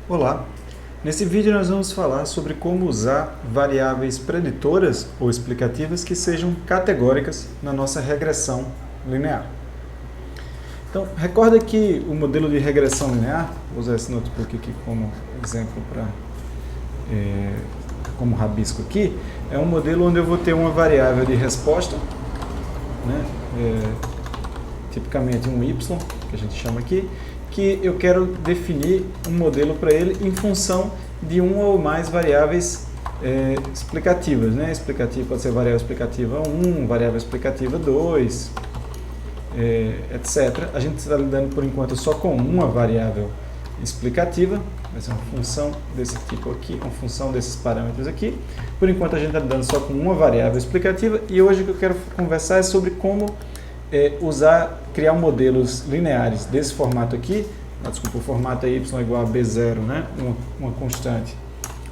Olá! Nesse vídeo nós vamos falar sobre como usar variáveis preditoras ou explicativas que sejam categóricas na nossa regressão linear. Então, recorda que o modelo de regressão linear, vou usar esse notebook aqui como exemplo como rabisco aqui, é um modelo onde eu vou ter uma variável de resposta, né? Tipicamente um y, que a gente chama aqui, que eu quero definir um modelo para ele em função de uma ou mais variáveis explicativas. Né? Explicativo pode ser variável explicativa 1, variável explicativa 2, etc. A gente está lidando por enquanto só com uma variável explicativa, vai ser uma função desse tipo aqui, uma função desses parâmetros aqui. Por enquanto a gente está lidando só com uma variável explicativa e hoje o que eu quero conversar é sobre como criar modelos lineares desse formato aqui, desculpa, o formato é y igual a b0, né? uma constante,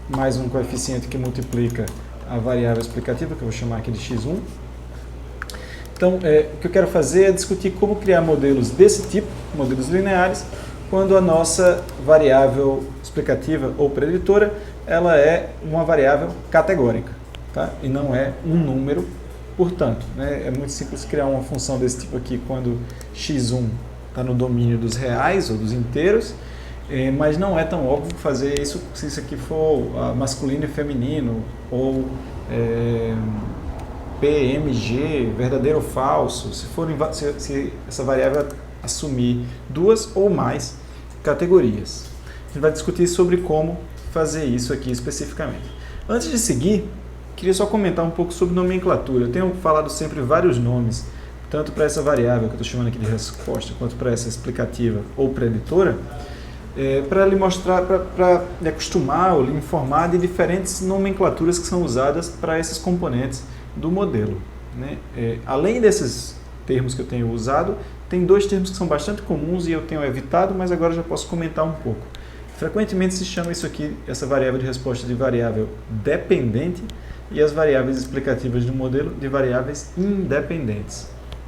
mais um coeficiente que multiplica a variável explicativa, que eu vou chamar aqui de x1. Então, o que eu quero fazer é discutir como criar modelos desse tipo, modelos lineares, quando a nossa variável explicativa ou preditora, ela é uma variável categórica, tá? E não é um número. Portanto, né, é muito simples criar uma função desse tipo aqui quando x1 está no domínio dos reais ou dos inteiros, mas não é tão óbvio fazer isso se isso aqui for masculino e feminino, ou PMG, verdadeiro ou falso, se essa variável assumir duas ou mais categorias. A gente vai discutir sobre como fazer isso aqui especificamente. Antes de seguir, queria só comentar um pouco sobre nomenclatura. Eu tenho falado sempre vários nomes, tanto para essa variável que eu estou chamando aqui de resposta, quanto para essa explicativa ou preditora, para lhe mostrar, para lhe acostumar ou lhe informar de diferentes nomenclaturas que são usadas para esses componentes do modelo. Né? Além desses termos que eu tenho usado, tem dois termos que são bastante comuns e eu tenho evitado, mas agora já posso comentar um pouco. Frequentemente se chama isso aqui, essa variável de resposta, de variável dependente, e as variáveis explicativas do modelo de variáveis independentes.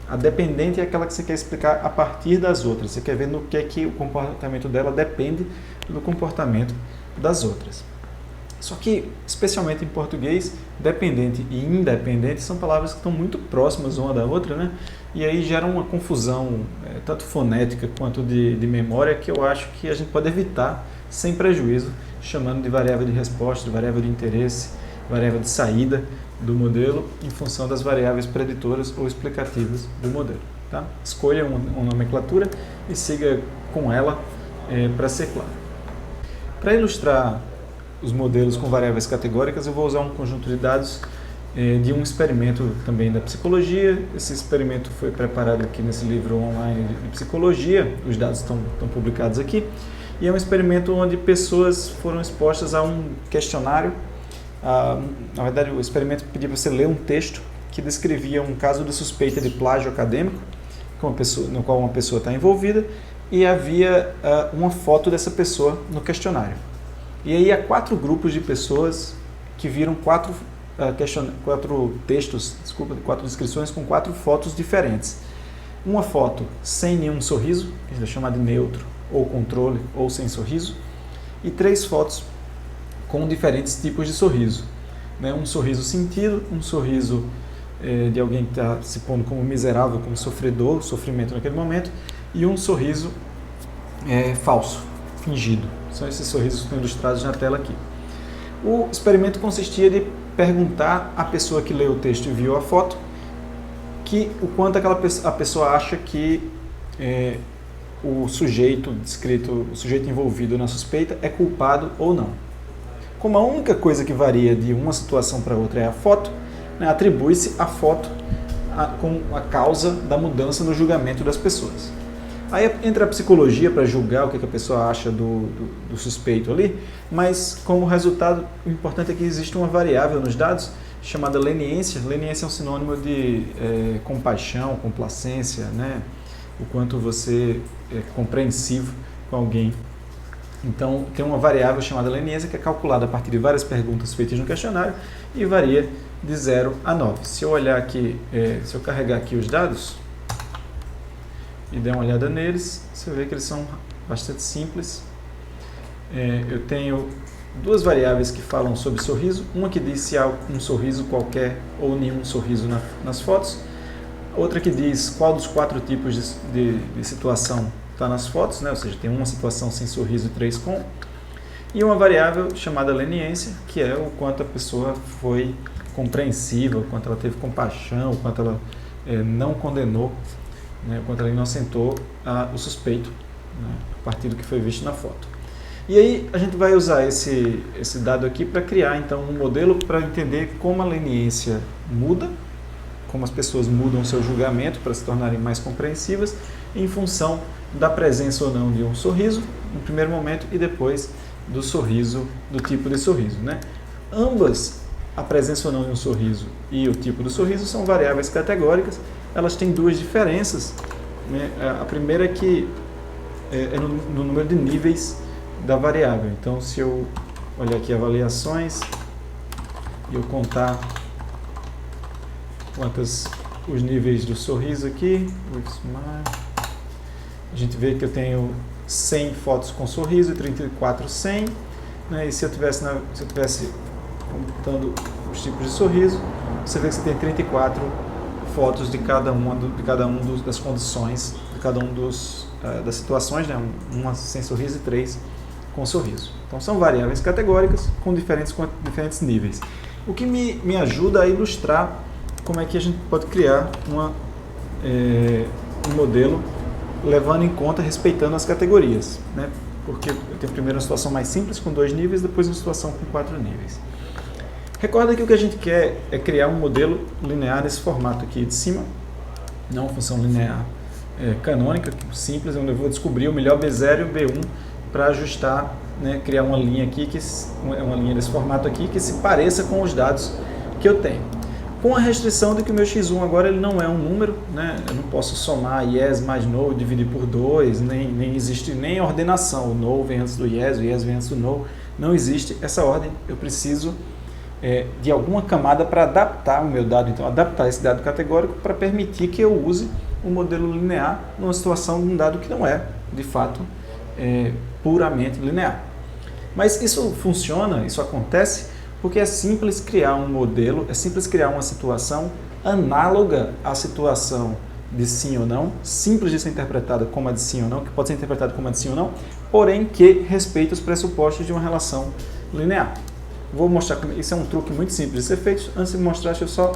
A dependente é aquela que você quer explicar a partir das outras. Você quer ver no que o comportamento dela depende do comportamento das outras. Só que, especialmente em português, dependente e independente são palavras que estão muito próximas uma da outra, né? E aí geram uma confusão, tanto fonética quanto de memória, que eu acho que a gente pode evitar sem prejuízo, chamando de variável de resposta, de variável de interesse, variável de saída do modelo em função das variáveis preditoras ou explicativas do modelo. Tá? Escolha uma nomenclatura e siga com ela para ser claro. Para ilustrar os modelos com variáveis categóricas, eu vou usar um conjunto de dados de um experimento também da psicologia. Esse experimento foi preparado aqui nesse livro online de psicologia, os dados estão publicados aqui, e é um experimento onde pessoas foram expostas a um questionário. Na verdade, o experimento pedia para você ler um texto que descrevia um caso de suspeita de plágio acadêmico, no qual uma pessoa está envolvida, e havia uma foto dessa pessoa no questionário. E aí há 4 grupos de pessoas que viram 4 descrições com 4 fotos diferentes. Uma foto sem nenhum sorriso, que a gente vai chamar de neutro, ou controle, ou sem sorriso, e 3 fotos com diferentes tipos de sorriso. Né? Um sorriso sentido, um sorriso de alguém que está se pondo como miserável, como sofredor, sofrimento naquele momento, e um sorriso falso, fingido. São esses sorrisos que estão ilustrados na tela aqui. O experimento consistia de perguntar à pessoa que leu o texto e viu a foto o quanto a pessoa acha que o sujeito descrito, o sujeito envolvido na suspeita é culpado ou não. Como a única coisa que varia de uma situação para outra é a foto, né, atribui-se a foto com a causa da mudança no julgamento das pessoas. Aí entra a psicologia para julgar o que a pessoa acha do suspeito ali, mas como resultado, o importante é que existe uma variável nos dados chamada leniência. Leniência é um sinônimo de compaixão, complacência, né? O quanto você é compreensivo com alguém. Então, tem uma variável chamada leniência que é calculada a partir de várias perguntas feitas no questionário e varia de 0 a 9. Se eu olhar aqui, se eu carregar aqui os dados e der uma olhada neles, você vê que eles são bastante simples. eu tenho duas variáveis que falam sobre sorriso, uma que diz se há um sorriso qualquer ou nenhum sorriso nas fotos, outra que diz qual dos 4 tipos de situação está nas fotos, né? Ou seja, tem uma situação sem sorriso e 3 com, e uma variável chamada leniência, que é o quanto a pessoa foi compreensiva, o quanto ela teve compaixão, o quanto ela não condenou, né? O quanto ela inocentou o suspeito, né? A partir do que foi visto na foto. E aí a gente vai usar esse dado aqui para criar então um modelo para entender como a leniência muda, como as pessoas mudam seu julgamento para se tornarem mais compreensivas em função da presença ou não de um sorriso no primeiro momento e depois do sorriso, do tipo de sorriso, né? Ambas, a presença ou não de um sorriso e o tipo do sorriso, são variáveis categóricas. Elas têm duas diferenças, né? A primeira é que é no número de níveis da variável. Então, se eu olhar aqui avaliações e eu contar os níveis do sorriso aqui, a gente vê que eu tenho 100 fotos com sorriso e 34 sem, né? E se eu tivesse contando os tipos de sorriso, você vê que você tem 34 fotos de cada das condições, de cada um das situações, né? Uma sem sorriso e 3 com sorriso. Então são variáveis categóricas com diferentes níveis. O que me ajuda a ilustrar como é que a gente pode criar um modelo levando em conta, respeitando as categorias, né? Porque eu tenho primeiro uma situação mais simples com 2 níveis, depois uma situação com 4 níveis. Recorda que o que a gente quer é criar um modelo linear nesse formato aqui de cima, não uma função linear canônica, simples, onde eu vou descobrir o melhor B0 e o B1 para ajustar, né, criar uma linha aqui, uma linha desse formato aqui, que se pareça com os dados que eu tenho. Com a restrição de que o meu x1 agora ele não é um número, né? Eu não posso somar yes mais no, dividir por 2, nem existe nem ordenação. O no vem antes do yes, o yes vem antes do no. Não existe essa ordem. Eu preciso de alguma camada para adaptar o meu dado, então adaptar esse dado categórico para permitir que eu use o modelo linear numa situação de um dado que não é, de fato, puramente linear. Mas isso funciona, isso acontece porque é simples criar um modelo, é simples criar uma situação análoga à situação de sim ou não, simples de ser interpretada como a de sim ou não, que pode ser interpretada como a de sim ou não, porém que respeita os pressupostos de uma relação linear. Vou mostrar como isso é um truque muito simples de ser feito. Antes de mostrar, deixa eu só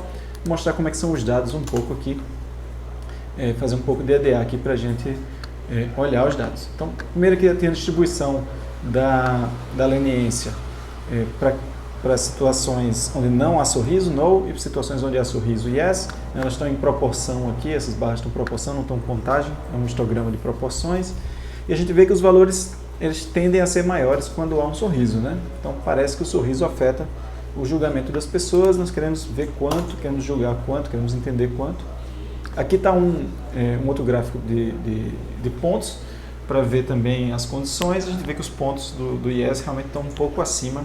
mostrar como é que são os dados um pouco aqui, fazer um pouco de EDA aqui para a gente olhar os dados. Então, primeiro aqui tem a distribuição da leniência para situações onde não há sorriso, no, e para situações onde há sorriso, yes. Elas estão em proporção aqui, essas barras estão em proporção, não estão em contagem, é um histograma de proporções. E a gente vê que os valores eles tendem a ser maiores quando há um sorriso, né? Então parece que o sorriso afeta o julgamento das pessoas, nós queremos ver quanto, queremos julgar quanto, queremos entender quanto. Aqui está um outro gráfico de pontos, para ver também as condições. A gente vê que os pontos do yes realmente estão um pouco acima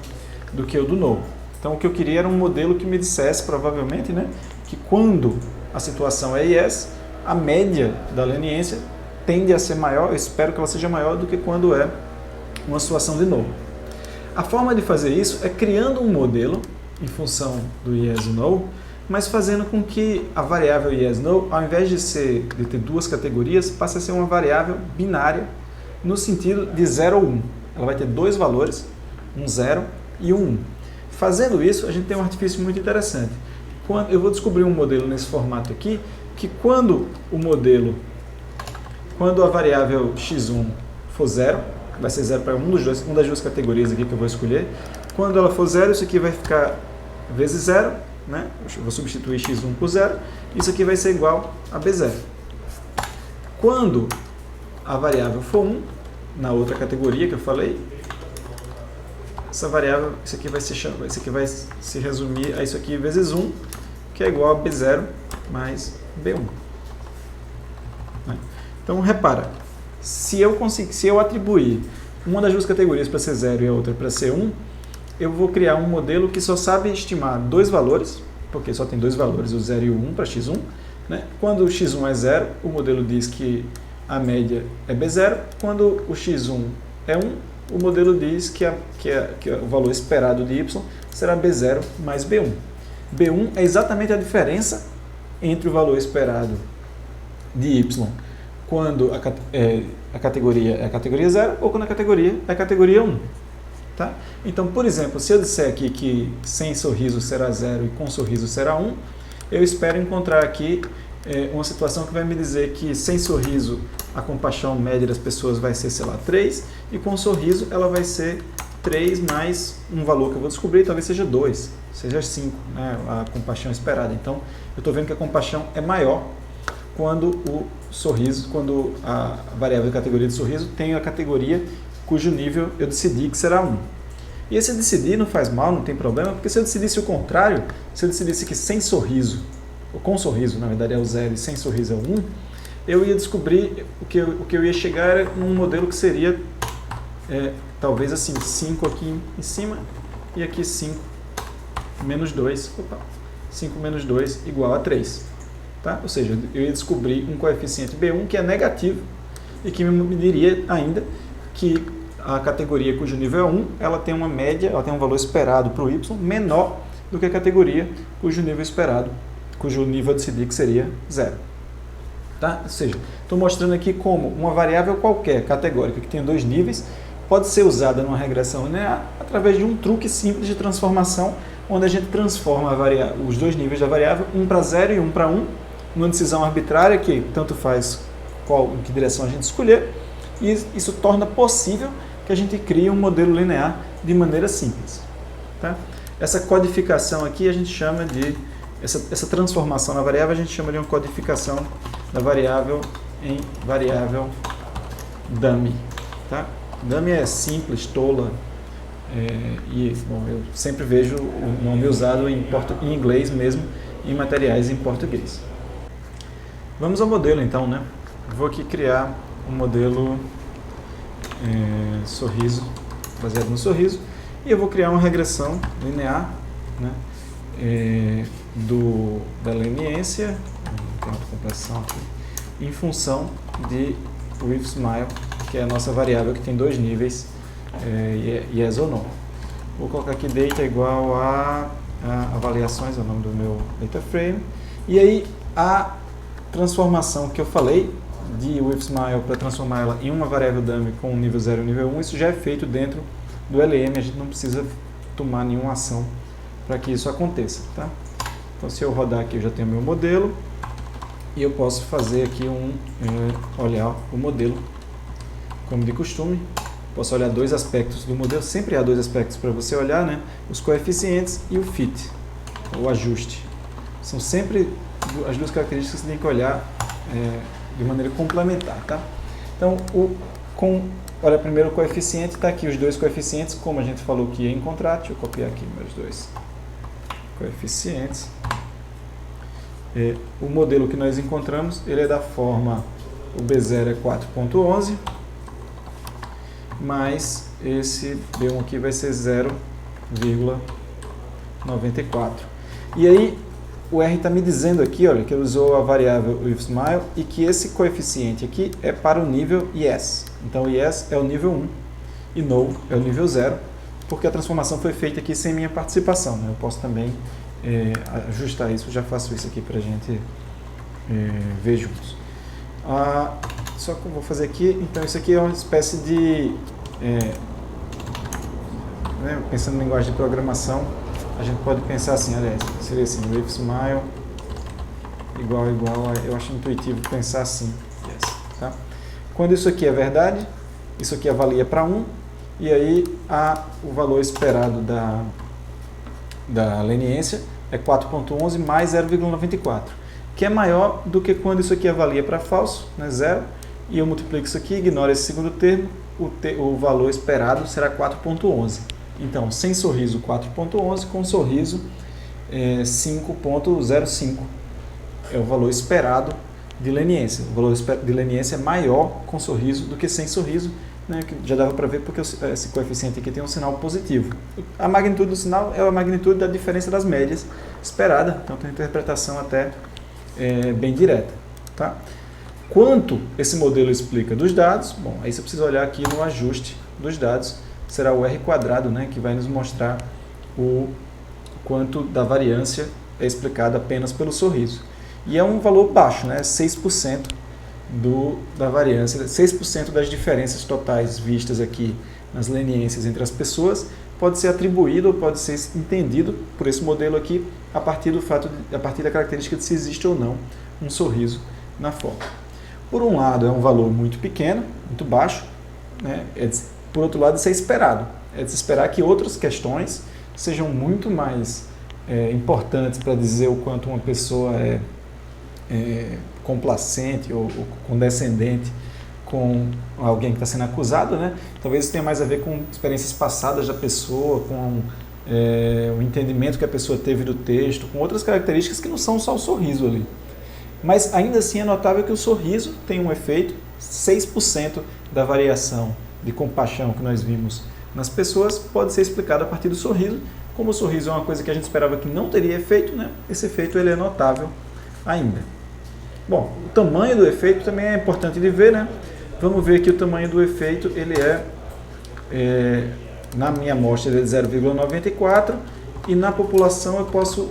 do que o do no. Então o que eu queria era um modelo que me dissesse, provavelmente, né, que quando a situação é yes, a média da leniência tende a ser maior, eu espero que ela seja maior do que quando é uma situação de no. A forma de fazer isso é criando um modelo em função do yes e no, mas fazendo com que a variável yes no, ao invés de ter duas categorias, passe a ser uma variável binária no sentido de 0 ou 1. Ela vai ter dois valores, um 0 e um 1. Fazendo isso, a gente tem um artifício muito interessante. Eu vou descobrir um modelo nesse formato aqui, que quando a variável x1 for 0, vai ser 0 para uma das duas categorias aqui que eu vou escolher, quando ela for 0, isso aqui vai ficar vezes 0, né? Eu vou substituir x1 por 0, isso aqui vai ser igual a b0. Quando a variável for 1, na outra categoria que eu falei, essa variável, isso aqui vai se resumir a isso aqui vezes 1, que é igual a b0 mais b1. Então, repara, se eu atribuir uma das duas categorias para ser 0 e a outra para ser 1, eu vou criar um modelo que só sabe estimar dois valores, porque só tem dois valores, o 0 e o 1 para x1. Né? Quando o x1 é 0, o modelo diz que a média é b0. Quando o x1 é 1, o modelo diz que o valor esperado de y será B0 mais B1. B1 é exatamente a diferença entre o valor esperado de y quando a categoria é a categoria 0 ou quando a categoria é a categoria 1. Tá? Então, por exemplo, se eu disser aqui que sem sorriso será 0 e com sorriso será 1, eu espero encontrar aqui uma situação que vai me dizer que sem sorriso a compaixão média das pessoas vai ser, sei lá, 3, e com sorriso ela vai ser 3 mais um valor que eu vou descobrir, talvez seja 2, seja 5, né, a compaixão esperada. Então, eu estou vendo que a compaixão é maior quando o sorriso, quando a variável de categoria de sorriso tem a categoria cujo nível eu decidi que será 1. E esse decidir não faz mal, não tem problema, porque se eu decidisse o contrário, se eu decidisse que sem sorriso, ou com sorriso, na verdade é o 0 e sem sorriso é o 1, eu ia descobrir, o que eu ia chegar era num modelo que seria, talvez assim, 5 aqui em cima e aqui 5 menos 2, 5 menos 2 igual a 3. Tá? Ou seja, eu ia descobrir um coeficiente B1 que é negativo e que me diria ainda que a categoria cujo nível é 1, ela tem uma média, ela tem um valor esperado para o y menor do que a categoria cujo nível esperado, cujo nível eu decidi que seria 0. Tá? Ou seja, estou mostrando aqui como uma variável qualquer, categórica, que tem 2 níveis, pode ser usada numa regressão linear através de um truque simples de transformação, onde a gente transforma os 2 níveis da variável, um para 0 e um para 1, numa decisão arbitrária que tanto faz em que direção a gente escolher, e isso torna possível que a gente crie um modelo linear de maneira simples. Tá? Essa codificação aqui a gente chama de, essa transformação na variável a gente chama de uma codificação da variável em variável dummy. Tá? Dummy é simples, tola, bom, eu sempre vejo o nome usado em inglês mesmo, em materiais em português. Vamos ao modelo então, né? Vou aqui criar um modelo sorriso, baseado no sorriso, e eu vou criar uma regressão linear, né, da leniência, tem autocomplexão aqui, em função de with smile, que é a nossa variável que tem 2 níveis, yes ou no. Vou colocar aqui data igual a avaliações, é o nome do meu data frame, e aí a transformação que eu falei de with smile para transformar ela em uma variável dummy com o nível 0 e o nível 1, isso já é feito dentro do LM, a gente não precisa tomar nenhuma ação para que isso aconteça. Tá? Então, se eu rodar aqui, eu já tenho meu modelo e eu posso fazer aqui olhar o modelo como de costume. Posso olhar 2 aspectos do modelo, sempre há 2 aspectos para você olhar, né? Os coeficientes e o fit, o ajuste. São sempre as 2 características que você tem que olhar de maneira complementar. Tá? Então, olha primeiro o coeficiente, está aqui os 2 coeficientes, como a gente falou que ia encontrar. Deixa eu copiar aqui meus 2 coeficientes. O modelo que nós encontramos, ele é da forma, o B0 é 4.11, mas esse B1 aqui vai ser 0,94. E aí, o R está me dizendo aqui, olha, que ele usou a variável with smile e que esse coeficiente aqui é para o nível yes. Então, o yes é o nível 1 e no é o nível 0, porque a transformação foi feita aqui sem minha participação. Né? Eu posso também ajustar isso, já faço isso aqui para a gente ver juntos. Só que eu vou fazer aqui, então isso aqui é uma espécie de, pensando em linguagem de programação, a gente pode pensar assim, aliás, seria assim, with smile igual, eu acho intuitivo pensar assim. Yes, tá? Quando isso aqui é verdade, isso aqui avalia para 1, e aí o valor esperado da leniência é 4.11 mais 0,94, que é maior do que quando isso aqui avalia para falso, né, 0, e eu multiplico isso aqui, ignoro esse segundo termo, o valor esperado será 4.11. Então, sem sorriso 4.11, com sorriso 5.05 é o valor esperado de leniência. O valor de leniência é maior com sorriso do que sem sorriso, né, que já dava para ver porque esse coeficiente aqui tem um sinal positivo. A magnitude do sinal é a magnitude da diferença das médias esperada, então tem uma interpretação até bem direta. Tá? Quanto esse modelo explica dos dados? Bom, aí você precisa olhar aqui no ajuste dos dados será o R², né, que vai nos mostrar o quanto da variância é explicado apenas pelo sorriso. E é um valor baixo, né, 6% da variância, 6% das diferenças totais vistas aqui nas leniências entre as pessoas pode ser atribuído ou pode ser entendido por esse modelo aqui a partir da característica de se existe ou não um sorriso na foto. Por um lado, é um valor muito pequeno, muito baixo, né? Por outro lado, isso é esperado. É de se esperar que outras questões sejam muito mais importantes para dizer o quanto uma pessoa é complacente ou condescendente com alguém que está sendo acusado, né? Talvez isso tenha mais a ver com experiências passadas da pessoa, com o entendimento que a pessoa teve do texto, com outras características que não são só o sorriso ali. Mas ainda assim é notável que o sorriso tem um efeito, 6% da variação de compaixão que nós vimos nas pessoas pode ser explicado a partir do sorriso. Como o sorriso é uma coisa que a gente esperava que não teria efeito, né? Esse efeito ele é notável ainda. Bom, o tamanho do efeito também é importante de ver, né? Vamos ver que o tamanho do efeito ele na minha amostra ele é de 0,94 e na população eu posso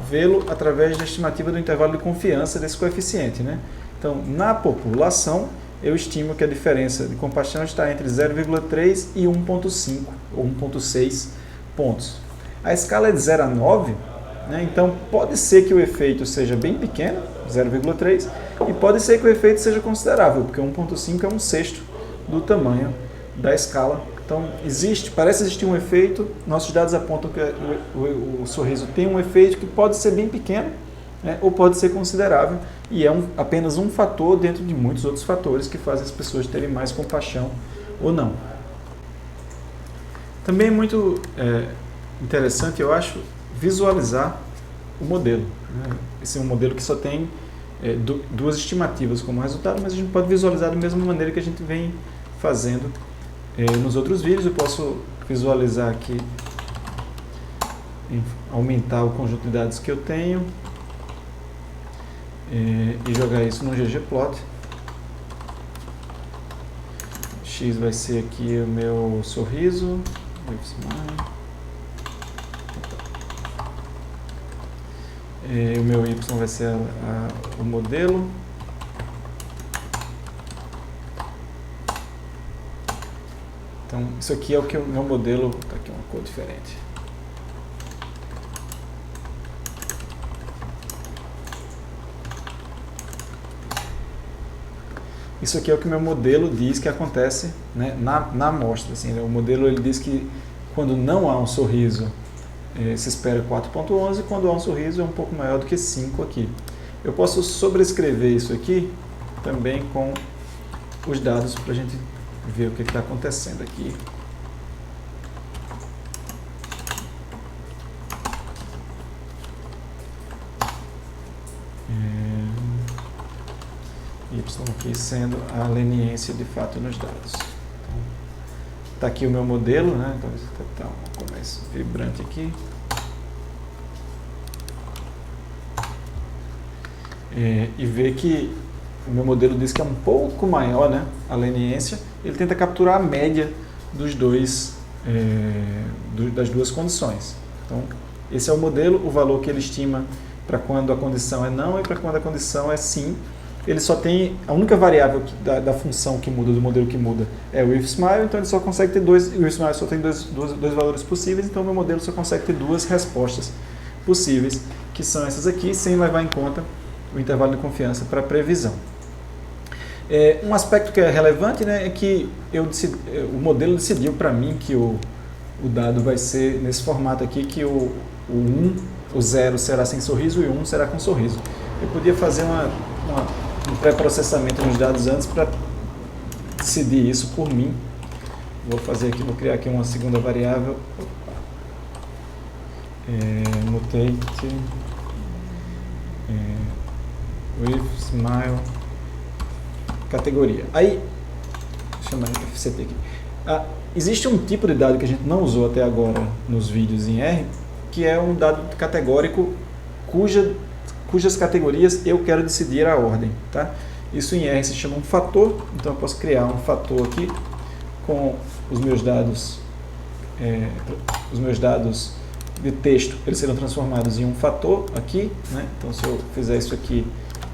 vê-lo através da estimativa do intervalo de confiança desse coeficiente, né? Então, na população, eu estimo que a diferença de compaixão está entre 0,3 e 1,5 ou 1,6 pontos. A escala é de 0 a 9, né? Então pode ser que o efeito seja bem pequeno, 0,3, e pode ser que o efeito seja considerável, porque 1,5 é 1/6 do tamanho da escala. Então parece existir um efeito, nossos dados apontam que o sorriso tem um efeito que pode ser bem pequeno, né, ou pode ser considerável, e é apenas um fator dentro de muitos outros fatores que fazem as pessoas terem mais compaixão ou não. Também é muito interessante, eu acho, visualizar o modelo. Né? Esse é um modelo que só tem duas estimativas como resultado, mas a gente pode visualizar da mesma maneira que a gente vem fazendo nos outros vídeos. Eu posso visualizar aqui, aumentar o conjunto de dados que eu tenho e jogar isso no ggplot. X vai ser aqui o meu sorriso, o meu Y vai ser o modelo. Então, isso aqui é o que o meu modelo, está aqui uma cor diferente. Isso aqui é o que o meu modelo diz que acontece, né, na amostra. Assim, o modelo ele diz que quando não há um sorriso, se espera 4,11, e quando há um sorriso é um pouco maior do que 5 aqui. Eu posso sobrescrever isso aqui também com os dados para a gente ver o que está acontecendo aqui. Y aqui sendo a leniência de fato nos dados. Está aqui o meu modelo, né? Talvez está um pouco mais vibrante aqui. E ver que o meu modelo diz que é um pouco maior, né, a leniência. Ele tenta capturar a média dos das duas condições. Então, esse é o modelo, o valor que ele estima para quando a condição é não e para quando a condição é sim. Ele só tem, a única variável da função que muda, do modelo que muda, é o if_smile, então ele só consegue ter o if_smile só tem dois valores possíveis, então o meu modelo só consegue ter duas respostas possíveis, que são essas aqui, sem levar em conta o intervalo de confiança para previsão. Um aspecto que é relevante, né, é que o modelo decidiu para mim que o dado vai ser nesse formato aqui, que o 0 será sem sorriso e o 1 será com sorriso. Eu podia fazer um pré-processamento nos dados antes para decidir isso por mim. Vou criar aqui uma segunda variável. Mutate with smile categoria. Aí, deixa eu chamar de FCT aqui. Existe um tipo de dado que a gente não usou até agora nos vídeos em R, que é um dado categórico cujas categorias eu quero decidir a ordem. Tá? Isso em R se chama um fator, então eu posso criar um fator aqui com os meus dados de texto, eles serão transformados em um fator aqui, né? Então, se eu fizer isso aqui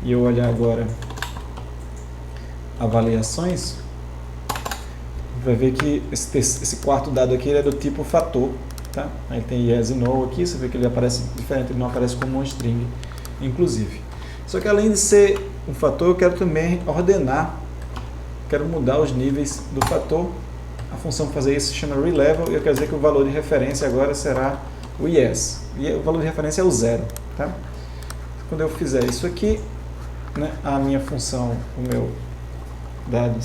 e eu olhar agora avaliações, vai ver que esse quarto dado aqui é do tipo fator, tá? Aí tem yes e no aqui, você vê que ele aparece diferente, ele não aparece como uma string, inclusive. Só que além de ser um fator, eu quero também ordenar, quero mudar os níveis do fator. A função para fazer isso se chama relevel, e eu quero dizer que o valor de referência agora será o yes. E o valor de referência é o 0, tá? Quando eu fizer isso aqui, né, a minha função, o meu dado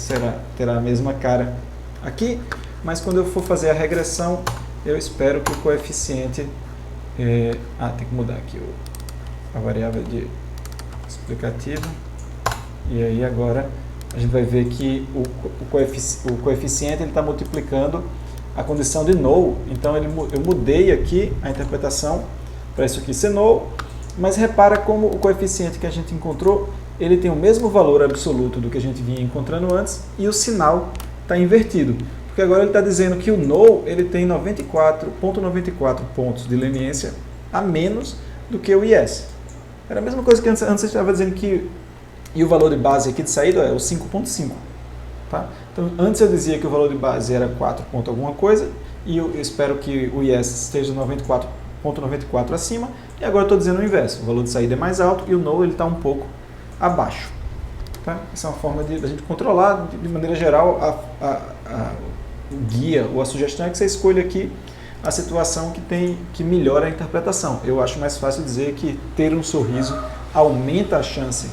terá a mesma cara aqui, mas quando eu for fazer a regressão, eu espero que o coeficiente... tem que mudar aqui a variável de explicativo. E aí agora a gente vai ver que o coeficiente está multiplicando a condição de null. Então eu mudei aqui a interpretação para isso aqui ser null, mas repara como o coeficiente que a gente encontrou, ele tem o mesmo valor absoluto do que a gente vinha encontrando antes, e o sinal está invertido. Porque agora ele está dizendo que o null ele tem 94,94 pontos de leniência a menos do que o yes. Era a mesma coisa que antes você estava dizendo que... E o valor de base aqui de saída é o 5.5. Tá? Então, antes eu dizia que o valor de base era 4 ponto alguma coisa, e eu espero que o yes esteja 94,94 acima, e agora eu estou dizendo o inverso. O valor de saída é mais alto e o null está um pouco abaixo. Tá? Essa é uma forma de a gente controlar, de maneira geral, o guia ou a sugestão é que você escolha aqui a situação que melhora a interpretação. Eu acho mais fácil dizer que ter um sorriso aumenta a chance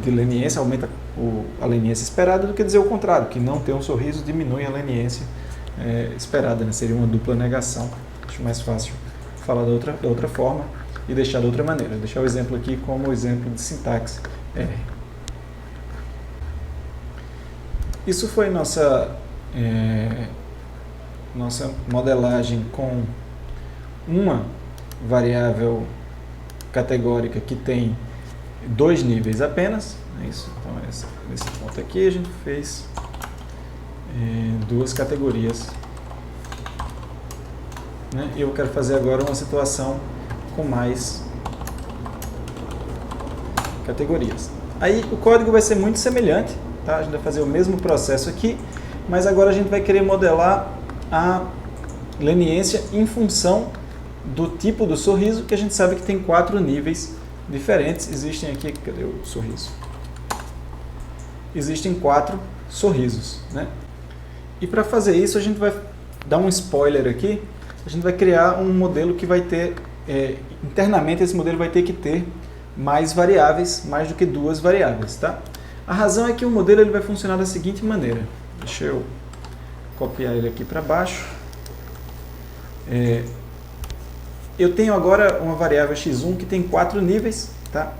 de leniência, aumenta a leniência esperada, do que dizer o contrário, que não ter um sorriso diminui a leniência esperada, né? Seria uma dupla negação. Acho mais fácil falar da outra forma e deixar da outra maneira. Deixar o exemplo aqui como exemplo de sintaxe R. Isso foi nossa modelagem com uma variável categórica que tem 2 níveis apenas. É isso. Então, nesse ponto aqui a gente fez 2 categorias. Né? E eu quero fazer agora uma situação com mais categorias. Aí o código vai ser muito semelhante, tá? A gente vai fazer o mesmo processo aqui, mas agora a gente vai querer modelar a leniência em função do tipo do sorriso, que a gente sabe que tem 4 níveis diferentes. Existem aqui, cadê o sorriso? Existem 4 sorrisos, né? E para fazer isso a gente vai dar um spoiler aqui, a gente vai criar um modelo que vai ter, internamente esse modelo vai ter que ter mais variáveis, mais do que 2 variáveis, tá? A razão é que o modelo ele vai funcionar da seguinte maneira. Deixa eu copiar ele aqui para baixo. Eu tenho agora uma variável x1 que tem 4 níveis, tá?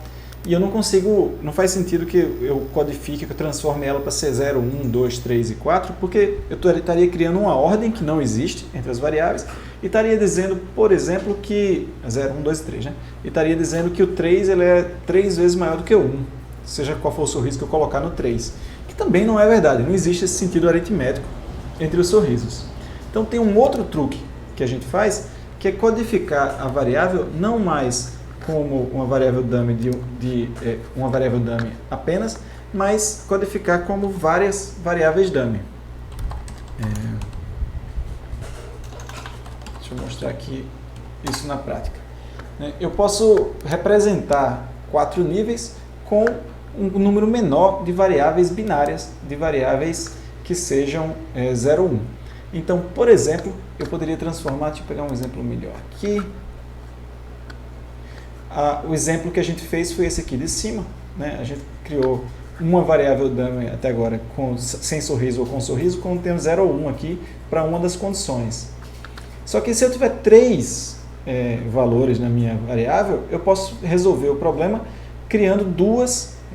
E eu não consigo, não faz sentido que eu codifique, que eu transforme ela para ser 0, 1, 2, 3 e 4, porque eu estaria criando uma ordem que não existe entre as variáveis e estaria dizendo, por exemplo, que 0, 1, 2 e 3, né? E estaria dizendo que o 3 ele é 3 vezes maior do que o 1, seja qual for o sorriso que eu colocar no 3, que também não é verdade, não existe esse sentido aritmético entre os sorrisos. Então tem um outro truque que a gente faz, que é codificar a variável não mais como uma variável dummy uma variável dummy apenas, mas codificar como várias variáveis dummy. Deixa eu mostrar aqui isso na prática. Eu posso representar 4 níveis com um número menor de variáveis binárias, de variáveis que sejam 0 ou 1. Então, por exemplo, eu poderia transformar, deixa eu pegar um exemplo melhor aqui. O exemplo que a gente fez foi esse aqui de cima, né? A gente criou uma variável dummy até agora sem sorriso ou com sorriso, como temos 0 ou 1 aqui para uma das condições. Só que se eu tiver 3 valores na minha variável, eu posso resolver o problema criando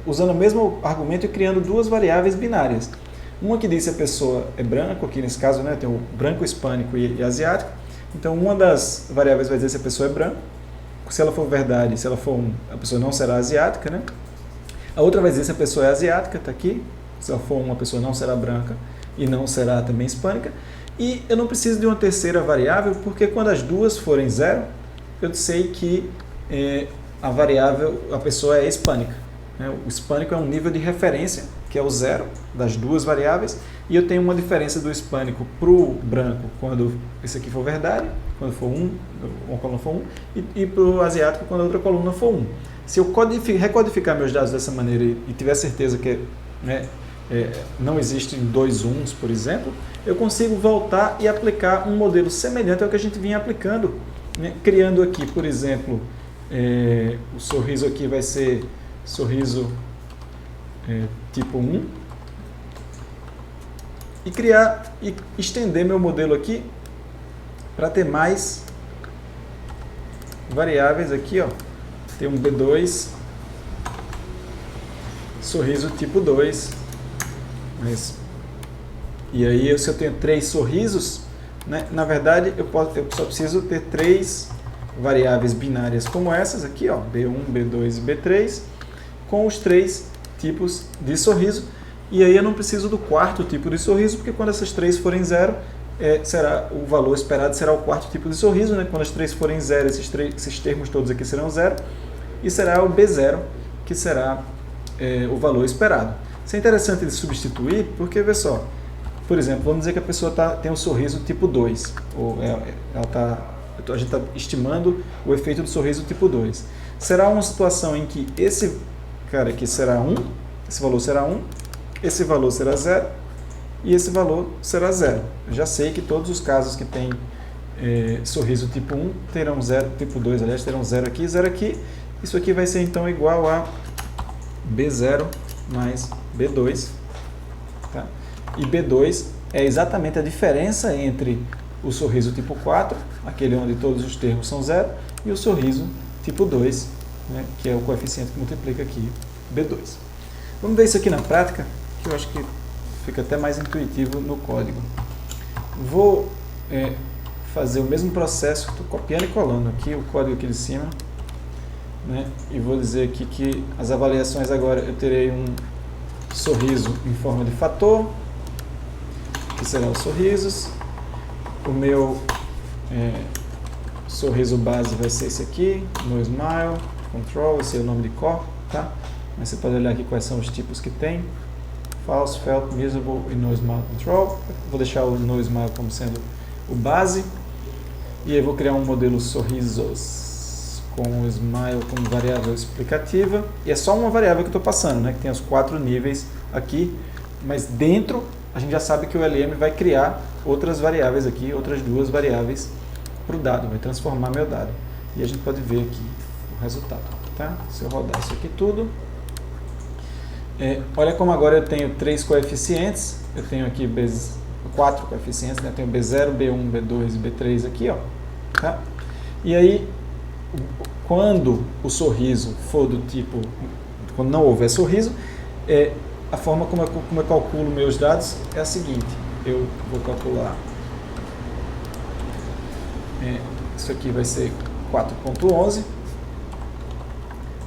usando o mesmo argumento e criando 2 variáveis binárias. Uma que diz se a pessoa é branco, aqui nesse caso, né, tem o branco, hispânico e asiático. Então, uma das variáveis vai dizer se a pessoa é branca. Se ela for verdade, se ela for a pessoa não será asiática, né? A outra vai dizer se a pessoa é asiática, está aqui. Se ela for uma pessoa não será branca. e não será também hispânica. E eu não preciso de uma terceira variável, porque quando as duas forem 0, eu sei que a variável, a pessoa é hispânica. O hispânico é um nível de referência, que é o 0 das duas variáveis, e eu tenho uma diferença do hispânico para o branco quando esse aqui for verdade, quando for 1, uma coluna for 1, e para o asiático quando a outra coluna for 1. Se eu recodificar meus dados dessa maneira e tiver certeza que não existem dois uns, por exemplo, eu consigo voltar e aplicar um modelo semelhante ao que a gente vinha aplicando, criando aqui, por exemplo, o sorriso aqui vai ser sorriso tipo 1, e estender meu modelo aqui para ter mais variáveis aqui, ó. Tem um B2, sorriso tipo 2, e aí se eu tenho 3 sorrisos, né, na verdade eu só preciso ter 3 variáveis binárias como essas aqui, ó, B1, B2 e B3, com os 3 tipos de sorriso, e aí eu não preciso do quarto tipo de sorriso, porque quando essas 3 forem 0, o valor esperado será o quarto tipo de sorriso, né? Quando as 3 forem 0, esses termos todos aqui serão 0, e será o B0, que será o valor esperado. Isso é interessante de substituir, porque, vê só, por exemplo, vamos dizer que a pessoa tem um sorriso tipo 2, ou a gente está estimando o efeito do sorriso tipo 2. Será uma situação em que esse cara aqui será 1, esse valor será 1, esse valor será 0, e esse valor será 0. Eu já sei que todos os casos que tem sorriso tipo 1 terão 0, tipo 2, aliás, terão 0 aqui e 0 aqui. Isso aqui vai ser então igual a B0 mais B2. Tá? E B2 é exatamente a diferença entre o sorriso tipo 4, aquele onde todos os termos são 0, e o sorriso tipo 2, né, que é o coeficiente que multiplica aqui B2. Vamos ver isso aqui na prática, que eu acho que fica até mais intuitivo no código. Vou fazer o mesmo processo, estou copiando e colando aqui o código aqui de cima, né, e vou dizer aqui que as avaliações agora eu terei um sorriso em forma de fator, que será os sorrisos. O meu sorriso base vai ser esse aqui, no smile, control, esse é o nome de core, tá? Mas você pode olhar aqui quais são os tipos que tem: false, felt, visible e no smile control. Vou deixar o no smile como sendo o base. E aí vou criar um modelo sorrisos com o smile como variável explicativa. E é só uma variável que eu estou passando, né? Que tem os 4 níveis aqui, mas dentro a gente já sabe que o LM vai criar outras variáveis aqui, outras 2 variáveis para o dado, vai transformar meu dado. E a gente pode ver aqui o resultado, tá? Se eu rodar isso aqui tudo, olha como agora eu tenho 3 coeficientes, eu tenho aqui 4 coeficientes, né? Eu tenho B0, B1, B2 e B3 aqui, ó, tá? E aí, quando o sorriso for do tipo, quando não houver sorriso, a forma como eu calculo meus dados é a seguinte: eu vou calcular, isso aqui vai ser 4.11,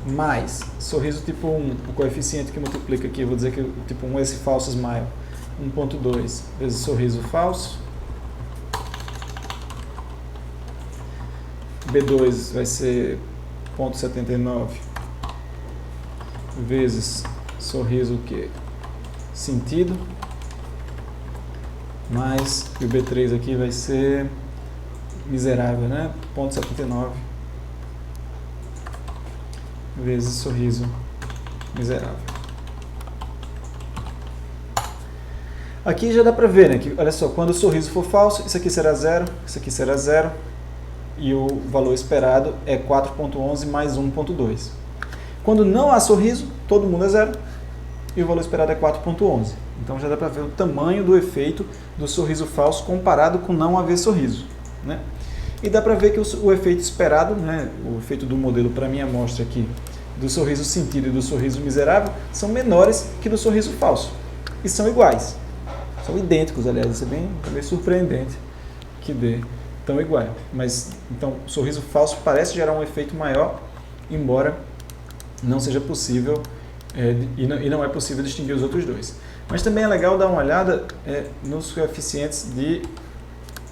mais sorriso tipo 1, o coeficiente que multiplica aqui, eu vou dizer que o tipo 1 é esse falso smile, 1.2 vezes sorriso falso, B2 vai ser 0.79 vezes sorriso que sentido, mais o B3 aqui vai ser miserável, né? 0.79 vezes sorriso miserável. Aqui já dá para ver, né? Que, olha só, quando o sorriso for falso, isso aqui será 0, isso aqui será 0, e o valor esperado é 4.11 mais 1.2. Quando não há sorriso, todo mundo é 0, e o valor esperado é 4.11. Então já dá para ver o tamanho do efeito do sorriso falso comparado com não haver sorriso, né? E dá para ver que o efeito esperado, né, o efeito do modelo para minha amostra aqui, do sorriso sentido e do sorriso miserável, são menores que do sorriso falso. E são iguais. São idênticos, aliás. Isso é bem surpreendente que dê tão igual. Mas, então, o sorriso falso parece gerar um efeito maior, embora não seja possível, e não é possível distinguir os outros dois. Mas também é legal dar uma olhada nos coeficientes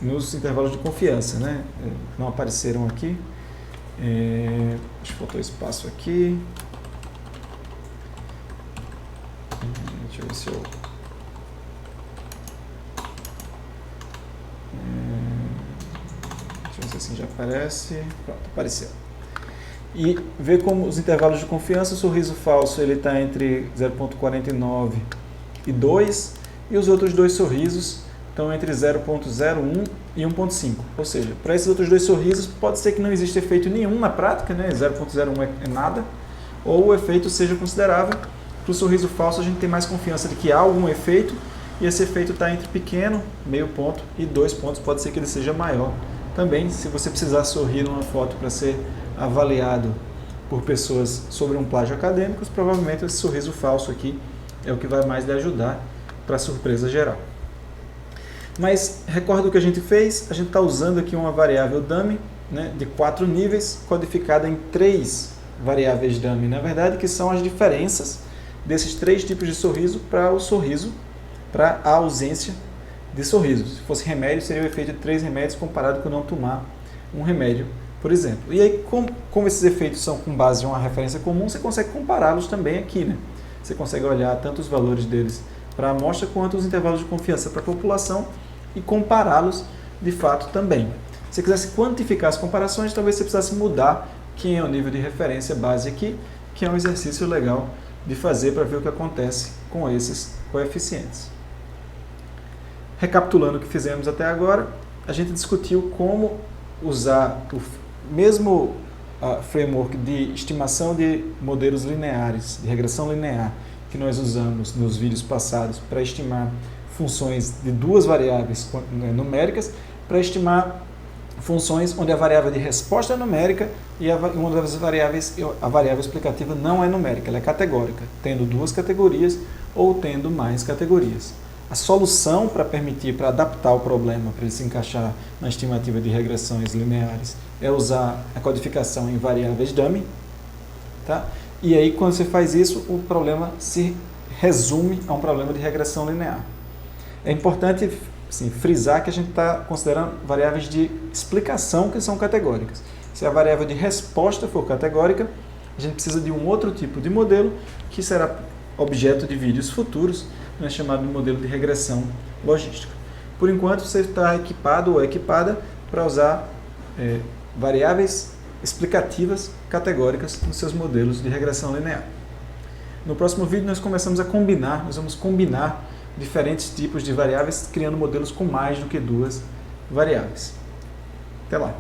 nos intervalos de confiança, né? Não apareceram aqui. Acho que faltou espaço aqui. Deixa eu ver se eu... Deixa eu ver se assim já aparece. Pronto, apareceu. E ver como os intervalos de confiança, o sorriso falso ele está entre 0,49 e 2, e os outros dois sorrisos estão entre 0,01 e 1,5. Ou seja, para esses outros dois sorrisos pode ser que não exista efeito nenhum na prática, né? 0,01 é nada, ou o efeito seja considerável. Para o sorriso falso a gente tem mais confiança de que há algum efeito, e esse efeito está entre pequeno, meio ponto, e 2 pontos, pode ser que ele seja maior. Também, se você precisar sorrir numa foto para ser avaliado por pessoas sobre um plágio acadêmico, provavelmente esse sorriso falso aqui é o que vai mais lhe ajudar para a surpresa geral. Mas recorda o que a gente fez? A gente está usando aqui uma variável dummy, né, de 4 níveis, codificada em 3 variáveis dummy, na verdade, que são as diferenças desses 3 tipos de sorriso para o sorriso, para a ausência de sorriso. Se fosse remédio, seria o efeito de 3 remédios comparado com não tomar um remédio, por exemplo. E aí, como esses efeitos são com base em uma referência comum, você consegue compará-los também aqui, né? Você consegue olhar tanto os valores deles para a amostra, quanto os intervalos de confiança para a população e compará-los de fato também. Se você quisesse quantificar as comparações, talvez você precisasse mudar quem é o nível de referência base aqui, que é um exercício legal de fazer para ver o que acontece com esses coeficientes. Recapitulando o que fizemos até agora, a gente discutiu como usar o mesmo framework de estimação de modelos lineares, de regressão linear, que nós usamos nos vídeos passados para estimar funções de 2 variáveis numéricas, para estimar funções onde a variável de resposta é numérica e uma das variáveis, a variável explicativa não é numérica, ela é categórica, tendo 2 categorias ou tendo mais categorias. A solução para adaptar o problema, para ele se encaixar na estimativa de regressões lineares, é usar a codificação em variáveis dummy, tá? E aí, quando você faz isso, o problema se resume a um problema de regressão linear. É importante assim, frisar que a gente está considerando variáveis de explicação que são categóricas. Se a variável de resposta for categórica, a gente precisa de um outro tipo de modelo que será objeto de vídeos futuros, né, chamado de modelo de regressão logística. Por enquanto, você está equipado ou equipada para usar variáveis explicativas categóricas nos seus modelos de regressão linear. No próximo vídeo, nós vamos combinar diferentes tipos de variáveis, criando modelos com mais do que 2 variáveis. Até lá!